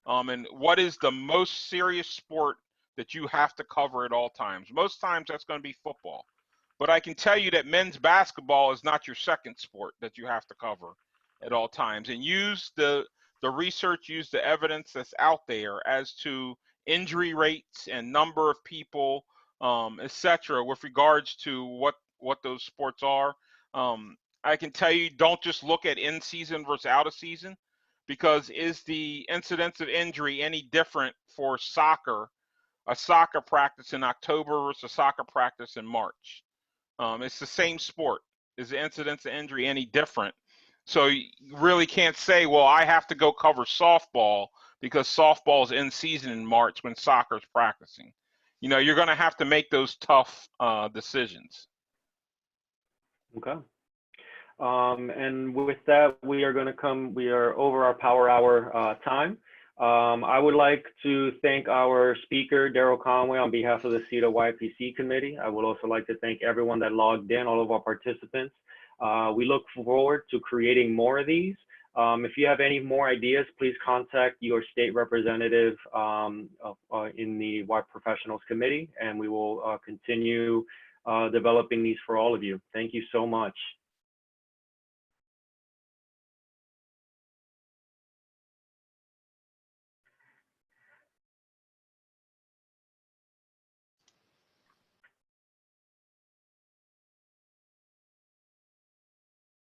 Speaker 2: and what is the most serious sport that you have to cover at all times. Most times that's going to be football, but I can tell you that men's basketball is not your second sport that you have to cover at all times. And use the research, use the evidence that's out there as to injury rates and number of people, etc., with regards to what those sports are. I can tell you, don't just look at in season versus out of season, because is the incidence of injury any different for soccer, a soccer practice in October versus a soccer practice in March? It's the same sport. Is the incidence of injury any different? So you really can't say, well, I have to go cover softball because softball is in season in March when soccer's practicing. You know, you're going to have to make those tough decisions.
Speaker 1: Okay. And with that, we are over our power hour time. I would like to thank our speaker, Daryl Conway, on behalf of the SEATA YPC committee. I would also like to thank everyone that logged in, all of our participants. We look forward to creating more of these. If you have any more ideas, please contact your state representative in the Y Professionals Committee, and we will continue developing these for all of you. Thank you so much.